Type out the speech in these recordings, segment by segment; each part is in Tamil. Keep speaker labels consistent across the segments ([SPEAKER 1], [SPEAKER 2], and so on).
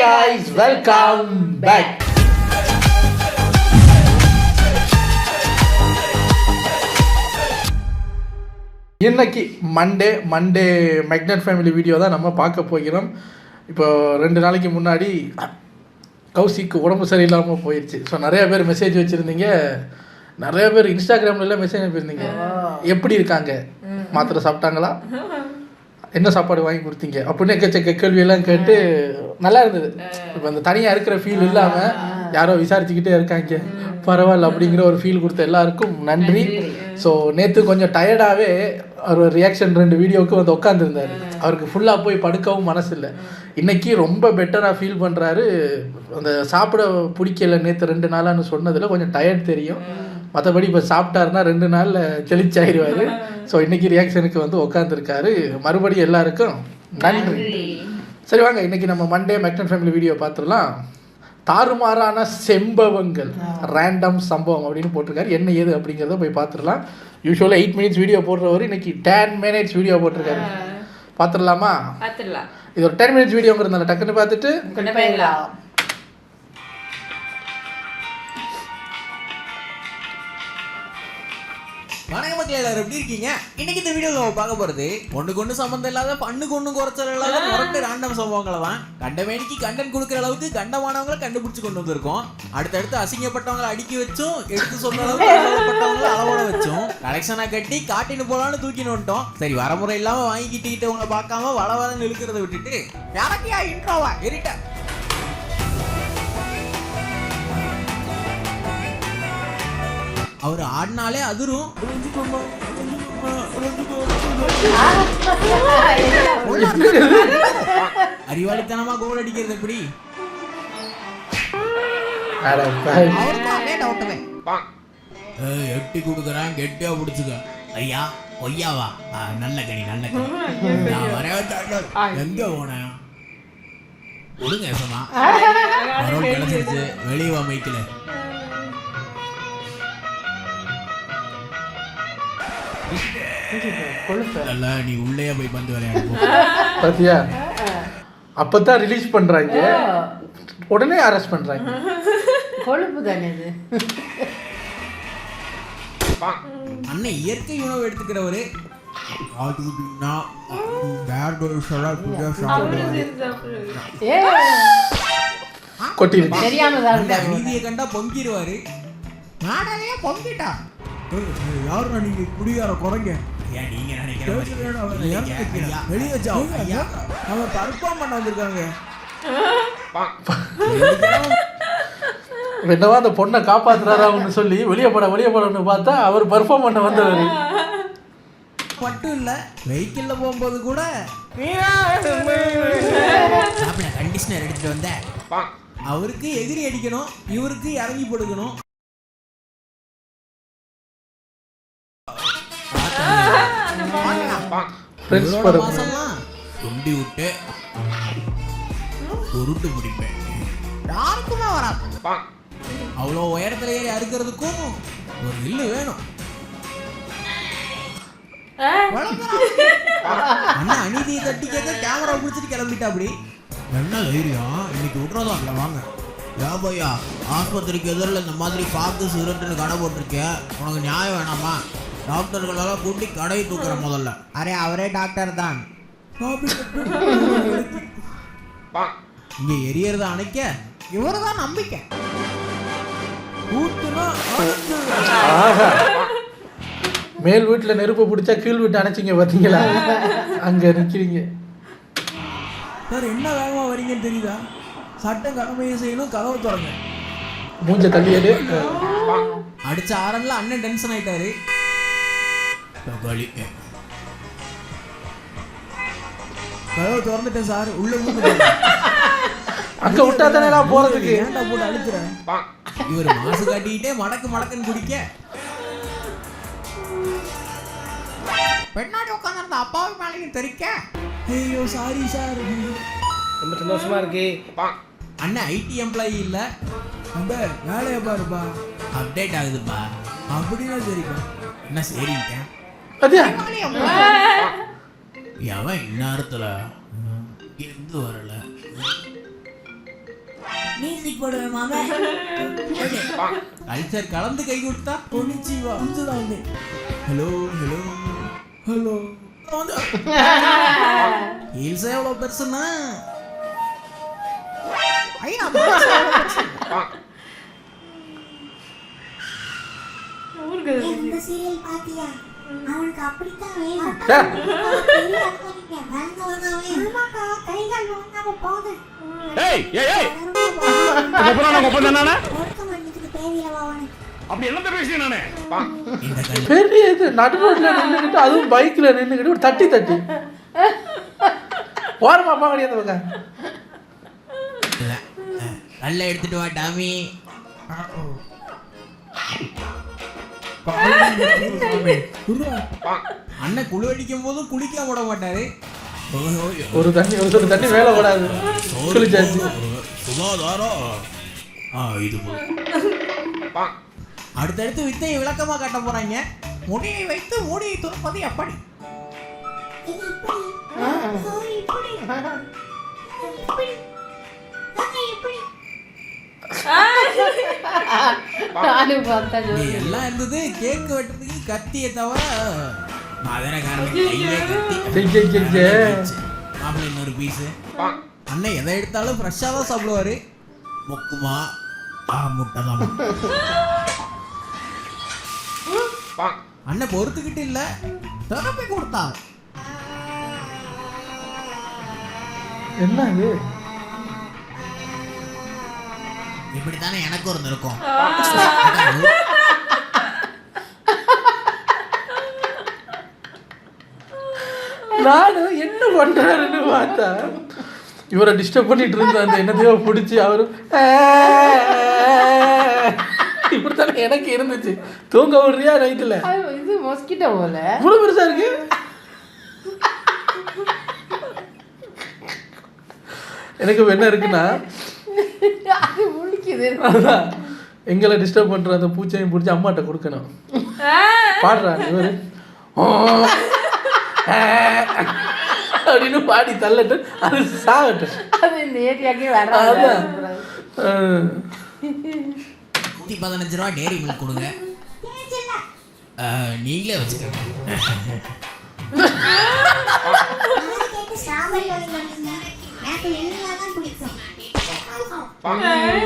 [SPEAKER 1] guys, welcome back. இன்னைக்கு மண்டே மேக்னெட் ஃபேமிலி வீடியோ தான் நம்ம பார்க்க போகிறோம். இப்போ 2 நாளைக்கு முன்னாடி கௌசிக்கு உடம்பு சரியில்லாமல் போயிடுச்சு. ஸோ நிறைய பேர் மெசேஜ் வச்சுருந்தீங்க, நிறைய பேர் இன்ஸ்டாகிராம்லாம் மெசேஜ் அனுப்பியிருந்தீங்க. எப்படி இருக்காங்க, மாத்திரை சாப்பிட்டாங்களா, என்ன சாப்பாடு வாங்கி கொடுத்தீங்க அப்படின்னு எக்கச்சக்க கேள்வியெல்லாம் கேட்டு நல்லா இருந்தது. இப்போ அந்த தனியாக இருக்கிற ஃபீல் இல்லாமல் யாரோ விசாரிச்சுக்கிட்டே இருக்காங்க, பரவாயில்ல அப்படிங்கிற ஒரு ஃபீல் கொடுத்த எல்லாருக்கும் நன்றி. ஸோ நேற்று கொஞ்சம் டயர்டாகவே அவர் ரியாக்ஷன் 2 வீடியோவுக்கு வந்து உட்காந்துருந்தார். அவருக்கு ஃபுல்லாக போய் படுக்கவும் மனசு இல்லை. இன்றைக்கி ரொம்ப பெட்டராக ஃபீல் பண்ணுறாரு. அந்த சாப்பிட பிடிக்கல நேற்று 2 நாளான்னு சொன்னதில் கொஞ்சம் டயர்ட் தெரியும். மற்றபடி இப்போ சாப்பிட்டாருன்னா 2 நாளில் தெளிச்சாயிடுவார். ஸோ இன்றைக்கி ரியாக்ஷனுக்கு வந்து உட்காந்துருக்காரு. மறுபடியும் எல்லாருக்கும் நன்றி. சரி வாங்க, இன்றைக்கி நம்ம மண்டே மேக்னெட் ஃபேமிலி வீடியோ பார்த்துடலாம். தாறுமாறான செம்பவங்கள், ரேண்டம் சம்பவம் அப்படின்னு போட்டிருக்காரு. என்ன ஏது அப்படிங்கிறத போய் பார்த்துடலாம். யூஸ்வலாக 8 minutes வீடியோ போடுறவர் இன்றைக்கி 10 minutes வீடியோ போட்டிருக்காரு. பார்த்துடலாமா? பார்த்துடலாம். இது ஒரு 10 minutes வீடியோங்கிறதுனால டக்குன்னு பார்த்துட்டு
[SPEAKER 2] வணக்கம் மக்கள், எல்லாரும் எப்படி இருக்கீங்க? இன்னைக்கு இந்த வீடியோவில் நம்ம பார்க்க போகிறது ஒன்றுக்கு சம்மந்தம் இல்லாத பண்ணுக்கு ஒன்றும் குறைச்சல் இல்லாத முரட்டு ரேண்டம் சம்பவங்களை தான். கண்டமேனிக்கு கண்டென்ட் கொடுக்குற அளவுக்கு கண்டமானவங்களை கண்டுபிடிச்சு கொண்டு வந்திருக்கோம். அடுத்தடுத்து அசிங்கப்பட்டவங்களை அடுக்கி வச்சும், எடுத்து சொன்ன அளவுக்கு அளவுப்பட்டவங்களை அளவோட வச்சும், கலெக்ஷனாக கட்டி காட்டின்னு போலான்னு தூக்கின்னு வந்துட்டோம். சரி, வரமுறை இல்லாமல் வாங்கிக்கிட்டு உங்களை பார்க்காம வளவரன்னு இழுக்கிறத விட்டுட்டு யாரக்கியா இன்ட்ரோவா எரிட்ட அவர் ஆடினாலே அதிரும். அறிவாளித்தனமா கோல் அடிக்கிறது எப்படி? எட்டி கொடுக்குறான், கெட்டியா பிடிச்சுக்க. ஐயா கொய்யாவா, நல்ல கனி நல்ல கனி. எங்க போன ஒழுங்க ஏசமா கிடைச்சிருச்சு. வெளியே வா மைக்கில. நீ உள்ளே போய் பந்து விளையாடு
[SPEAKER 1] பாத்தியா? அப்பதான் ரிலீஸ் பண்றாங்க, உடனே அரெஸ்ட் பண்றாங்க.
[SPEAKER 3] கொழுப்பு தானே இது.
[SPEAKER 2] அண்ணன் இயற்கை உணவு எடுத்துக்கிறவரு நீதியை கண்டா பொங்கிடுவாரு. நாடாலையே பொங்கிட்டா யாரு நீங்க குடியார குறைங்க. வெளியே அவன் பர்ஃபார்ம் பண்ண வந்திருக்காங்க.
[SPEAKER 1] என்னவா அந்த பொண்ணை காப்பாத்துறாரான்னு சொல்லி வெளியே போடணும்னு பார்த்தா அவர் பர்ஃபார்ம் பண்ண வந்தவர்.
[SPEAKER 2] மட்டும் இல்ல, வெஹிக்கிள்ல போகும்போது கூட கண்டிஷனர் எடுத்துட்டு வந்த அவருக்கு எதிரி அடிக்கணும், இவருக்கு இறங்கி கொடுக்கணும். துண்டி விட்டு உருட்டு பிடிப்பேன். யாருக்குமே வராது. அவ்வளோ உயரத்துல ஏறி அறுக்கிறதுக்கும் ஒரு வில்லு வேணும். அண்ணா அநீதியை தட்டி கேட்க கேமரா பிடிச்சிட்டு கிளம்பிட்டா. அப்படி என்ன தைரியம் இன்னைக்கு விட்றதா இல்லை. வாங்க யாபையா, ஆஸ்பத்திரிக்கு எதிரில் இந்த மாதிரி பார்த்து சிகரெட்டுன்னு கடை போட்டிருக்கேன். உனக்கு நியாயம் வேணாமா? டாக்டர்களெல்லாம் கூட்டி கடையை தூக்குற முதல்ல. அரே அவரே டாக்டர் தான். இங்க எரியறத அணைக்க இவருதான் நம்பிக்கை.
[SPEAKER 1] மேல் வீட்டுல நெருப்பு பிடிச்சா கீழ் வீட்டு அணைச்சிங்க பாத்தீங்களா? அங்க நிக்கிறீங்க
[SPEAKER 2] சார். என்ன வேகமா வரீங்கன்னு தெரியுதா? சட்டம் கடமையை செய்யணும், கதவை திறங்க.
[SPEAKER 1] மூஞ்ச தள்ளியது
[SPEAKER 2] அடிச்ச ஆரன்ல அண்ணன் டென்ஷன் ஆயிட்டாரு. கதவை திறந்துட்டேன் சார். உள்ள
[SPEAKER 1] அங்க விட்டா தானே போறதுக்கு
[SPEAKER 2] ஏன்டா போட்டு அழுத்துறேன். இவர் மாசு காட்டிக்கிட்டே மடக்குன்னு குடிக்க பெண்ணாடி உட்காந்துருந்த அப்பாவை மேலையும் தெரிக்க. ஐயோ சாரி சார்,
[SPEAKER 1] ரொம்ப சந்தோஷமா இருக்கு.
[SPEAKER 2] அண்ணன் ஐடி எம்ப்ளாயி இல்ல, நம்ம வேலையை பாருப்பா, அப்டேட் ஆகுதுப்பா அப்படின்னா சரிப்பா. என்ன சரிட்டேன் எவன் இந்நேரத்துல எந்து வரல. மியூசிக் போடுவேன் மாமா. கல்ச்சர் கலந்து கை கொடுத்தா பொன்னிச்சிவா வந்து ஹலோ ஹலோ ஹலோ ஹீல்ஸ் எவ்வளோ பெருசுன்னா ஐயா
[SPEAKER 4] இந்த சீரியல் பாத்தியா அவனுக்கு அப்படித்தான் வேணும் கைகள் வாங்காம போகுது
[SPEAKER 1] பெரிய இது நடுரோட்ல நின்றுக்கிட்டு அதுவும் பைக்ல நின்றுக்கிட்டு ஒரு தட்டி தட்டி ஓரமா அப்பா கிடையாது பக்கம்
[SPEAKER 2] நல்லா எடுத்துட்டு வா டாமி. அண்ணன் குழு அடிக்கும் போதும் குளிக்க விட மாட்டாரு.
[SPEAKER 1] ஒரு தண்ணி வேலை கூடாது குளிச்சாச்சு
[SPEAKER 2] சுகாதாரம் இது அடுத்தடுத்து வித்தையை விளக்கமா காட்ட போறாங்க. முடியை வைத்து மூடியை துறப்பது எப்படி?
[SPEAKER 3] நானும் பார்த்தா
[SPEAKER 2] எல்லாம் இருந்தது கேக் வெட்டுறதுக்கு கத்தியை தவிர மாப்பிள்ளை இன்னொரு பீஸு. அண்ணன் எதை எடுத்தாலும் ஃப்ரெஷ்ஷாக தான் சாப்பிடுவாரு. மொக்குமா முட்டை தான் அண்ணன் பொறுத்துக்கிட்டு இல்லை திறப்பை கொடுத்தா.
[SPEAKER 1] என்ன இது
[SPEAKER 2] இப்படித்தானே எனக்கு ஒரு இருக்கும்.
[SPEAKER 1] நானும் என்ன பண்றாருன்னு பார்த்தா இவரை டிஸ்டர்ப் பண்ணிட்டு இருந்த அந்த என்னத்தையோ பிடிச்சி அவரு இப்படித்தானே எனக்கு இருந்துச்சு. தூங்க விடுறியா நைட்டுல?
[SPEAKER 3] இது மொஸ்கிட்டோ போல
[SPEAKER 1] இவ்வளவு பெருசா இருக்கு. எனக்கு என்ன இருக்குன்னா
[SPEAKER 3] அது முழிக்குது.
[SPEAKER 1] அதான் எங்களை டிஸ்டர்ப் பண்ற அந்த பூச்சையும் பிடிச்சி அம்மாட்ட கொடுக்கணும். பாடுறாரு இவரு அப்படின்னு பாடி தள்ளட்டு அது சாகட்டும்.
[SPEAKER 3] அது இந்த ஏரியாக்கே வராது.
[SPEAKER 2] 15 ரூபா டேரி மில்க் கொடுங்க. நீங்களே வச்சுக்கோங்க.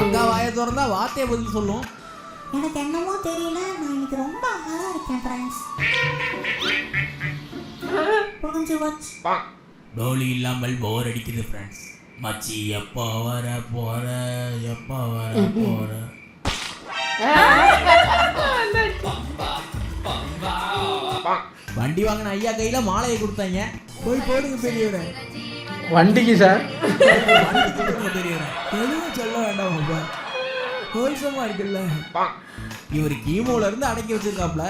[SPEAKER 2] அக்கா வாயை திறந்தா வார்த்தையை பதில் சொல்லும்.
[SPEAKER 4] எனக்கு என்னமோ தெரியல, நான் இன்னைக்கு ரொம்ப அழகா இருக்கேன் ஃப்ரெண்ட்ஸ். புரிஞ்சு வச்சு
[SPEAKER 2] டோலி இல்லாமல் போர் அடிக்குது ஃப்ரெண்ட்ஸ். மச்சி எப்போ வர போற எப்போ வர போற. வண்டி வாங்கின ஐயா கையில மாலையை கொடுத்தாங்க. போய் போடுங்க பெரியவரை.
[SPEAKER 1] வண்டிக்கு சார்
[SPEAKER 2] பெரியவரை எதுவும் சொல்ல வேண்டாம். ஹோல்சமா இருக்குல்ல. இவர் கீமோல இருந்து அடக்கி வச்சிருக்காப்ல.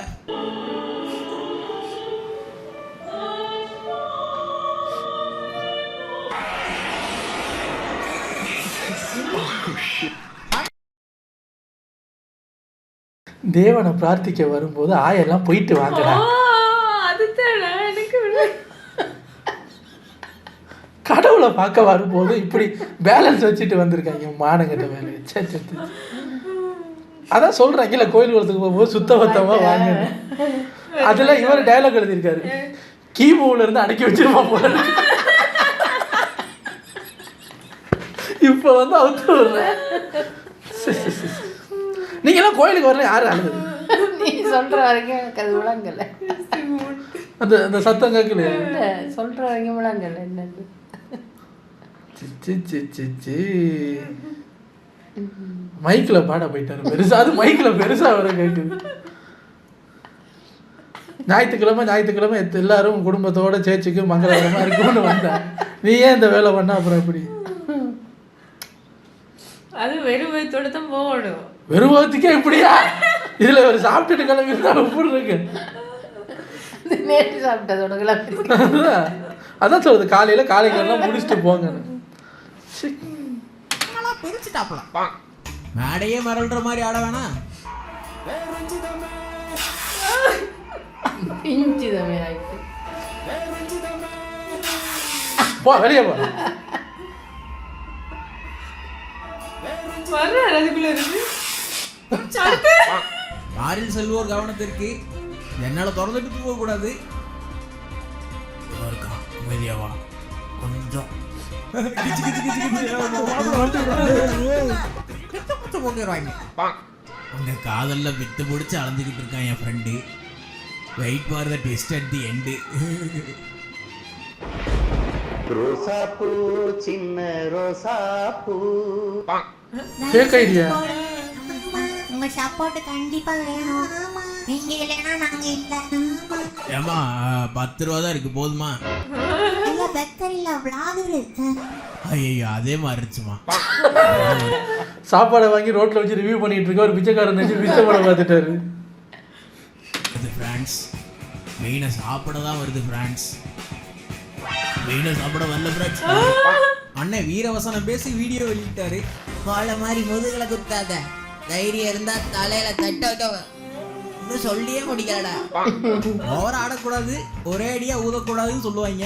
[SPEAKER 1] தேவனை பிரார்த்திக்க வரும்போது ஆயெல்லாம் போயிட்டு வாங்கடா. கடவுளை பார்க்க வரும்போது இப்படி பேலன்ஸ் வச்சுட்டு வந்திருக்காங்க மானங்கிட்ட வேலை. அதான் சொல்றாங்கல்ல கோயில் குளத்துக்கு போகும்போது சுத்தபத்தமா வாங்க. அதுல இவர் டயலாக் எழுதியிருக்காரு, கீமூல இருந்து அடக்கி வச்சிருமா போல. இப்ப வந்து அவுத்து விடுறேன். நீங்க எல்லாம் கோயிலுக்கு வரல யாரு அழுது?
[SPEAKER 3] நீ சொல்ற வரைக்கும் எனக்கு அது விளங்கல.
[SPEAKER 1] அந்த அந்த சத்தம் கேட்கலையா?
[SPEAKER 3] சொல்ற வரைக்கும் விளங்கல. என்னது
[SPEAKER 1] மைக்கில் பாட போயிட்டாரு பெருசா. அது மைக்கில் பெருசா வர கேட்குது. ஞாயிற்றுக்கிழமை எல்லாரும் குடும்பத்தோட சேர்ச்சுக்கு மங்களகரமா இருக்கும்னு வந்தேன். நீ ஏன் இந்த வேலை பண்ண? அப்புறம் எப்படி?
[SPEAKER 5] அது வெறும் வயிற்றோட தான் போகணும்.
[SPEAKER 1] வெறும் வயிற்றுக்கே இப்படியா? இதுல ஒரு சாப்பிட்டுட்டு கிளம்பி எப்படி இருக்கு?
[SPEAKER 3] நேற்று சாப்பிட்டதோட கிளம்பி.
[SPEAKER 1] அதான் சொல்றது, காலைக்கெல்லாம் முடிச்சுட்டு போங்க.
[SPEAKER 2] பிரிச்சுட்டாப்ல மேடையே மறல்ற மாதிரி ஆட வேணாம்.
[SPEAKER 3] பிஞ்சுதமே ஆயிட்டு.
[SPEAKER 1] போ வெளியே போ.
[SPEAKER 5] வர்றாரு அதுக்குள்ள இருந்து.
[SPEAKER 2] காரில் செல்வோர் கவனத்திற்கு என்னால திறந்துட்டு தூங்க கூடாது. இருக்கா அமைதியாவா கொஞ்சம் அங்க காதல்ல வித்து பிடிச்சு அளந்துக்கிட்டு இருக்கான் என் friend. Wait for the twist at the end.
[SPEAKER 6] ரோசாப்பூ சின்ன ரோசாப்பூ.
[SPEAKER 1] Fake idea.
[SPEAKER 4] உங்க சப்போர்ட் கண்டிப்பா வேணும். நீங்க இல்லைன்னா நாங்க இல்ல.
[SPEAKER 2] ஏமா 10 ரூபா தான் இருக்கு போதுமா?
[SPEAKER 4] இல்ல பெக்கர் இல்ல vlogger.
[SPEAKER 2] ஐயோ அதே மாதிரி இருந்துச்சுமா.
[SPEAKER 1] சாப்பாடை வாங்கி ரோட்ல வச்சு ரிவ்யூ பண்ணிட்டு இருக்க ஒரு பிச்சைக்காரன் நினைச்சு பிச்சை படம் பார்த்துட்டாரு.
[SPEAKER 2] இது ஃப்ரான்ஸ் மெயினாக சாப்பிட தான் வருது. ஃப்ரான்ஸ் மெயினாக சாப்பிட வரல ஃப்ரான்ஸ். அண்ணன் வீரவசனம் பேசி வீடியோ வெளியிட்டாரு.
[SPEAKER 7] கோலை மாதிரி முதுகுல குத்தாத, தைரியம் இருந்தா தலையில தட்ட இன்னும் சொல்லியே முடிக்கலடா.
[SPEAKER 2] ஓவர ஆடக்கூடாது, ஒரே அடியா ஊதக்கூடாதுன்னு சொல்லுவாங்க.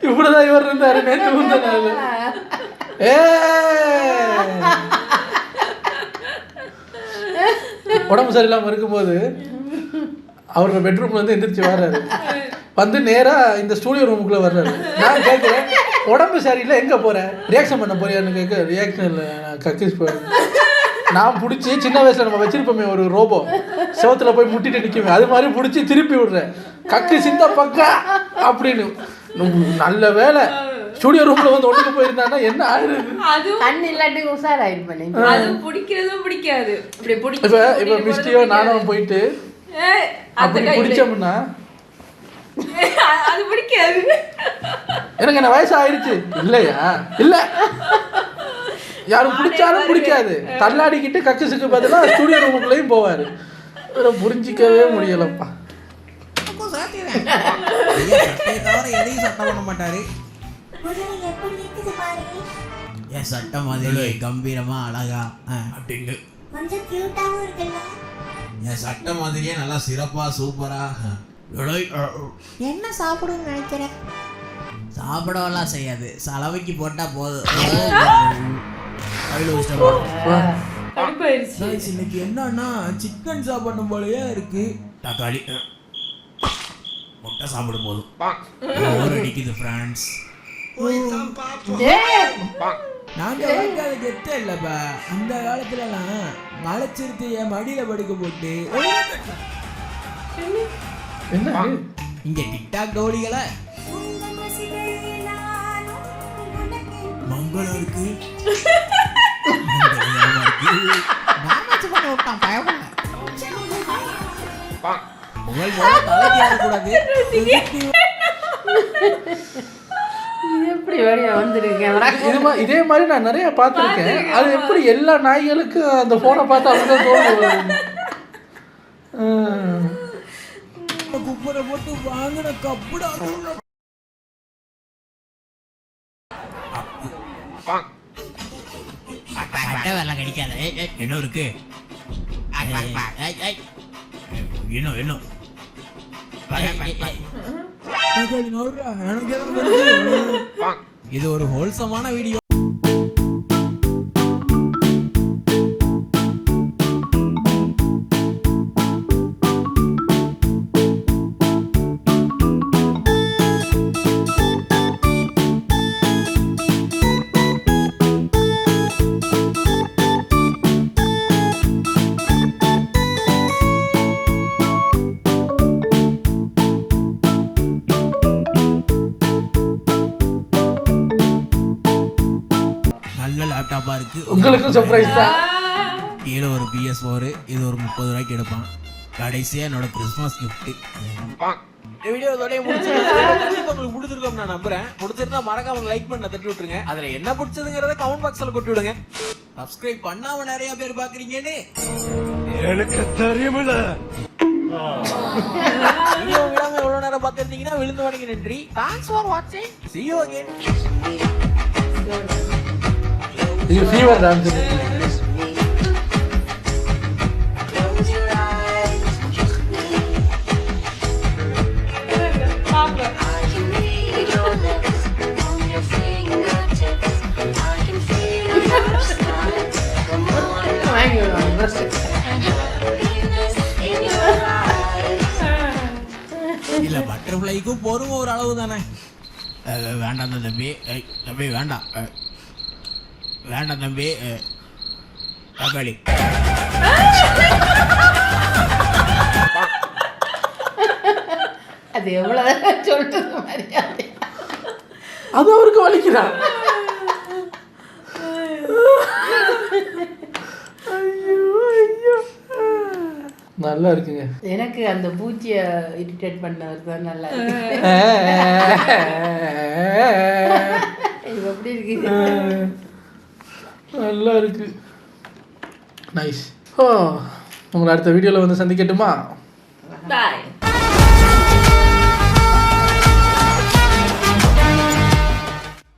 [SPEAKER 1] இப்படிதான் இவர் இருந்தாரு நேற்று முந்தின நாள். உடம்பு சரியில்லாமல் இருக்கும்போது அவரோட பெட்ரூம்ல இருந்து எந்திரிச்சு வர்றாரு. வந்து நேராக இந்த ஸ்டூடியோ ரூமுக்குள்ளே வர்றாரு. நான் கேட்குறேன், உடம்பு சரியில்லை எங்கே போகிறேன், ரியாக்ஷன் பண்ண போறியான்னு கேட்க, ரியாக்ஷன் இல்லை நான் கக்கிஸ் போகிறேன். நான் பிடிச்சி சின்ன வயசில் நம்ம வச்சிருப்போமே ஒரு ரோபோ, செவத்தில் போய் முட்டிட்டு நிற்குமே, அது மாதிரி பிடிச்சி திருப்பி விடுறேன். கக்கு சிந்த பக்கா அப்படின்னு. நல்ல வேலை ஸ்டூடியோ ரூம்ல வந்து ஒட்டுக்கு போயிருந்தாங்கன்னா என்ன ஆயிருது.
[SPEAKER 5] அதுவும்
[SPEAKER 3] கண் இல்லாட்டி உஷாராயிருப்பேன்.
[SPEAKER 5] அதுவும் பிடிக்கிறதும் பிடிக்காது. இப்படி
[SPEAKER 1] இப்போ மிஸ்டியோ நானும் போயிட்டு அப்படி பிடிச்சோம்னா
[SPEAKER 5] அது பிடிக்காது.
[SPEAKER 1] எனக்கு என்ன வயசு ஆயிடுச்சு இல்லையா? இல்ல யாரும் பிடிச்சாலும் பிடிக்காது. தள்ளாடிக்கிட்டு கக்குசுக்கு பதிலாக ஸ்டூடியோ ரூமுக்குள்ளேயும் போவாரு. புரிஞ்சிக்கவே முடியலப்பா.
[SPEAKER 2] தவிர எதையும் சட்டம் பண்ண மாட்டாரு.
[SPEAKER 4] முதல்ல எப்படி இருக்குது பாரு.
[SPEAKER 2] என் சட்டம் மாதிரி கம்பீரமா அழகா அப்படிங்க.
[SPEAKER 4] கொஞ்சம் கியூட்டாவும் இருக்குல்ல.
[SPEAKER 2] என் சட்டம் மாதிரியே நல்லா சிறப்பா சூப்பரா.
[SPEAKER 4] என்ன சாப்பிடுன்னு நினைக்கிறேன்.
[SPEAKER 7] சாப்பிடவெல்லாம் செய்யாது, சலவைக்கு போட்டா போதும்.
[SPEAKER 5] கடுப்பாயிருச்சு.
[SPEAKER 2] இன்னைக்கு என்னன்னா சிக்கன் சாப்பிடணும் போலயே இருக்கு. தக்காளி முட்டை சாப்பிடும் போதும் போர் அடிக்குது ஃப்ரான்ஸ். நாங்க அது கெட்ட இல்லப்பா. அந்த காலத்துலலாம் மலைச்சிருத்து என் மடியில படுக்க போட்டு
[SPEAKER 1] என்ன
[SPEAKER 2] இங்க டிக்டாக் டோலிகளை மங்களம் இருக்கு புகழ் தலைக்கு ஆடக்கூடாது.
[SPEAKER 3] எப்படி வழியா வந்துருக்கேன்.
[SPEAKER 1] இதே மாதிரி நான் நிறைய பார்த்துருக்கேன். அது எப்படி எல்லா நாய்களுக்கும் அந்த போனை பார்த்து அப்படிதான் தோணுது.
[SPEAKER 2] குப்பரை போட்டு வாங்கின கப்புடா.
[SPEAKER 7] வெள்ளம் கடிக்காத.
[SPEAKER 2] என்ன இருக்கு இன்னும் இது ஒரு ஹோல்சமான வீடியோ. லேப்டாப்பா இருக்கு.
[SPEAKER 1] உங்களுக்கும் சர்ப்ரைஸ் தான்.
[SPEAKER 2] கீழே ஒரு PS4, இது ஒரு 30 ரூபாய்க்கு எடுப்பான். கடைசியா என்னோட கிறிஸ்மஸ் கிஃப்ட். இந்த வீடியோ இதோடய உங்களுக்கு பிடிச்சிருக்கோம் நான் நம்புறேன். பிடிச்சிருந்தா மறக்காம லைக் பண்ண தட்டி விட்டுருங்க. அதுல என்ன பிடிச்சதுங்கிறத கமெண்ட் பாக்ஸ்ல கொட்டி விடுங்க. சப்ஸ்கிரைப் பண்ணாம நிறைய பேர் பாக்குறீங்கன்னு எனக்கு தெரியுமில்ல. வீடியோ விடாம எவ்வளவு நேரம் பார்த்திருந்தீங்கன்னா விழுந்து வணங்கி நன்றி. தேங்க்ஸ் ஃபார் வாட்சிங். See you again.
[SPEAKER 1] இது ஃபீவர் டான்ஸ்.
[SPEAKER 5] பாப்பா
[SPEAKER 2] இல்ல பட்டர்ஃப்ளைக்கும் பொறுமை ஒரு அளவு தானே. வேண்டாம் தம்பி. தம்பி வேண்டாம். வேண்டாம் தம்பி. தக்காளி.
[SPEAKER 3] அது எவ்வளவு சொல்றது மரியாதை.
[SPEAKER 1] அது அவருக்கு வலிக்குதா? ஐயோ ஐயோ, நல்லா இருக்குங்க.
[SPEAKER 3] எனக்கு அந்த பூச்சியை இரிட்டேட் பண்ணவர் தான் நல்லா இருக்கு. இது எப்படி இருக்கு?
[SPEAKER 1] நல்லா இருக்கு. நைஸ். ஓ, உங்களை அடுத்த வீடியோவில் வந்து சந்திக்கட்டுமா?
[SPEAKER 5] பாய்.